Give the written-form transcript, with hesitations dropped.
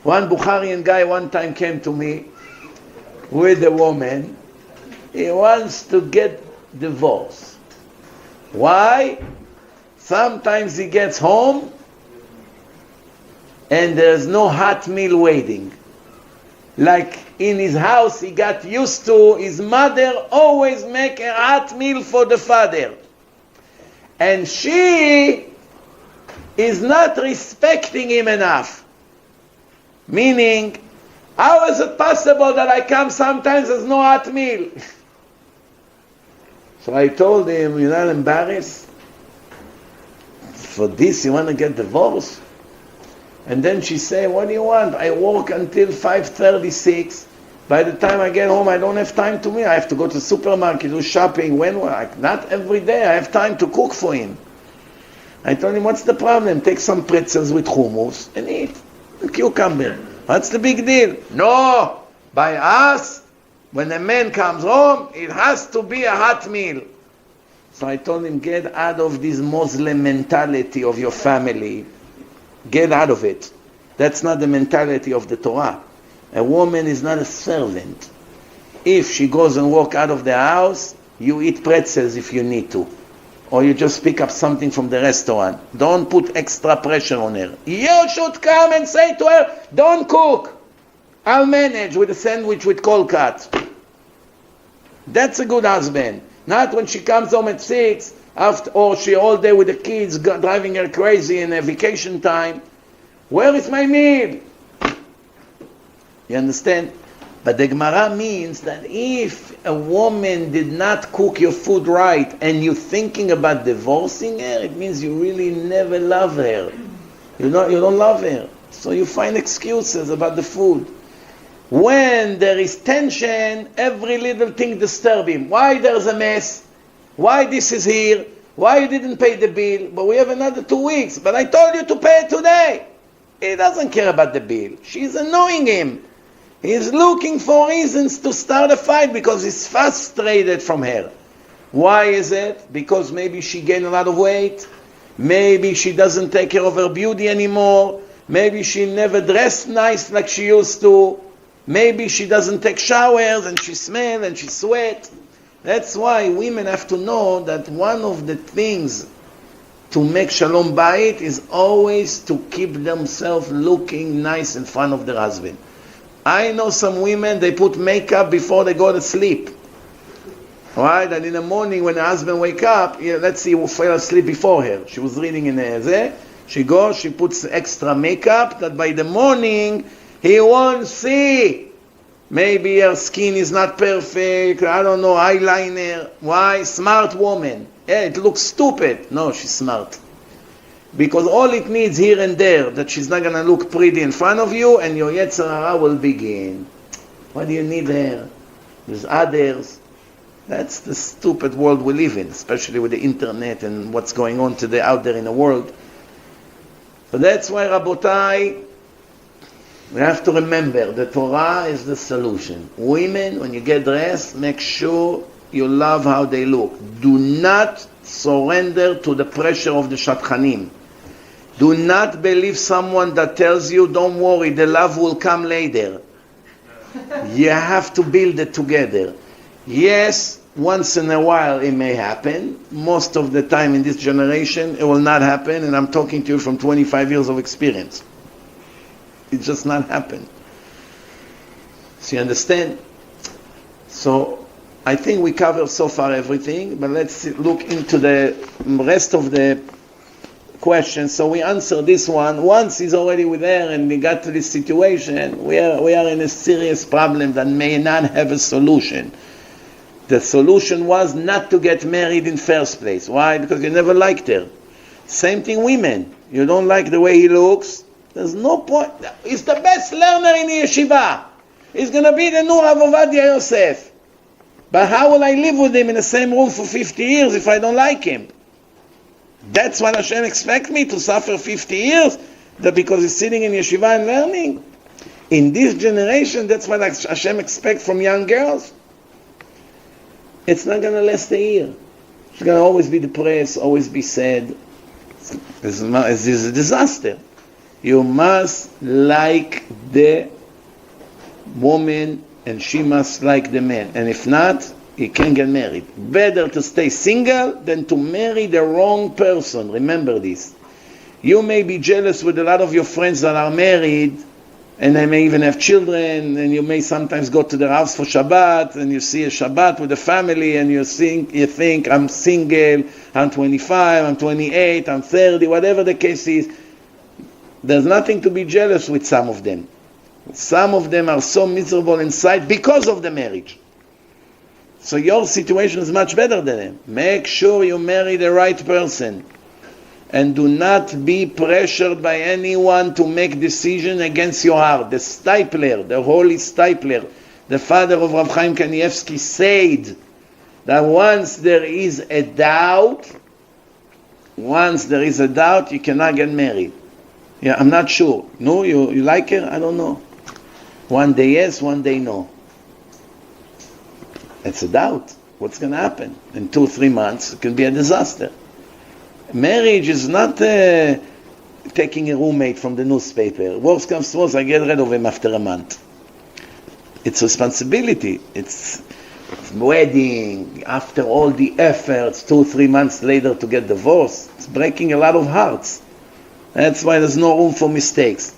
One Bukharian guy one time came to me with a woman. He wants to get divorced. Why? Sometimes he gets home and there's no hot meal waiting. Like in his house, he got used to his mother always make a hot meal for the father. And she is not respecting him enough. Meaning, how is it possible that I come sometimes there's no hot meal? So I told him, you're not embarrassed? For this you want to get divorced? And then she said, what do you want? I work until 5:36. By the time I get home, I don't have time to meet. I have to go to the supermarket, do shopping. Not every day. I have time to cook for him. I told him, what's the problem? Take some pretzels with hummus and eat. A cucumber. What's the big deal? No, by us, when a man comes home, it has to be a hot meal. So I told him, get out of this Muslim mentality of your family. Get out of it. That's not the mentality of the Torah. A woman is not a servant. If she goes and walk out of the house, you eat pretzels if you need to. Or you just pick up something from the restaurant. Don't put extra pressure on her. You should come and say to her, don't cook. I'll manage with a sandwich with cold cut. That's a good husband. Not when she comes home at 6, or she all day with the kids, driving her crazy in a vacation time. Where is my meal? You understand? But the Gemara means that if a woman did not cook your food right and you're thinking about divorcing her, it means you really never love her. You don't love her. So you find excuses about the food. When there is tension, every little thing disturbs him. Why there's a mess? Why this is here? Why you didn't pay the bill? But we have another 2 weeks. But I told you to pay it today. He doesn't care about the bill. She's annoying him. He's looking for reasons to start a fight because he's frustrated from her. Why is it? Because maybe she gained a lot of weight. Maybe she doesn't take care of her beauty anymore. Maybe she never dressed nice like she used to. Maybe she doesn't take showers and she smells and she sweats. That's why women have to know that one of the things to make shalom bayit is always to keep themselves looking nice in front of their husband. I know some women, they put makeup before they go to sleep. Right? And in the morning when the husband wake up, let's see who fell asleep before her. She was reading in there. She goes, she puts extra makeup that by the morning he won't see. Maybe her skin is not perfect, I don't know, eyeliner. Why? Smart woman. Yeah, it looks stupid. No, she's smart. Because all it needs here and there, that she's not going to look pretty in front of you, and your Yetzer Hara will begin. What do you need there? There's others. That's the stupid world we live in, especially with the internet and what's going on today out there in the world. So that's why, Rabotai, we have to remember, the Torah is the solution. Women, when you get dressed, make sure you love how they look. Do not surrender to the pressure of the Shatchanim. Do not believe someone that tells you, don't worry, the love will come later. You have to build it together. Yes, once in a while it may happen. Most of the time in this generation it will not happen, and I'm talking to you from 25 years of experience. It just not happen. So you understand? So I think we covered so far everything, but let's look into the rest of the questions. So we answer this one. Once he's already with her and we got to this situation, we are in a serious problem that may not have a solution. The solution was not to get married in first place. Why? Because you never liked her. Same thing women. You don't like the way he looks. There's no point. He's the best learner in the yeshiva. He's going to be the new Rav Ovadia Yosef. But how will I live with him in the same room for 50 years if I don't like him? That's what Hashem expects me to suffer 50 years? That because he's sitting in yeshiva and learning? In this generation, that's what Hashem expects from young girls? It's not going to last a year. She's going to always be depressed, always be sad. This is a disaster. You must like the woman and she must like the man. And if not, he can't get married. Better to stay single than to marry the wrong person. Remember this. You may be jealous with a lot of your friends that are married, and they may even have children, and you may sometimes go to their house for Shabbat, and you see a Shabbat with the family, and you think, I'm single, I'm 25, I'm 28, I'm 30, whatever the case is. There's nothing to be jealous with some of them. Some of them are so miserable inside because of the marriage. So your situation is much better than them. Make sure you marry the right person. And do not be pressured by anyone to make decision against your heart. The Stipler, the holy Stipler, the father of Rav Chaim Kanievsky, said that once there is a doubt, you cannot get married. Yeah, I'm not sure. No, you like her? I don't know. One day yes, one day no. It's a doubt. What's going to happen? In 2-3 months, it can be a disaster. Marriage is not taking a roommate from the newspaper. Worst comes to worst, I get rid of him after a month. It's responsibility. It's wedding, after all the efforts, 2-3 months later to get divorced. It's breaking a lot of hearts. That's why there's no room for mistakes.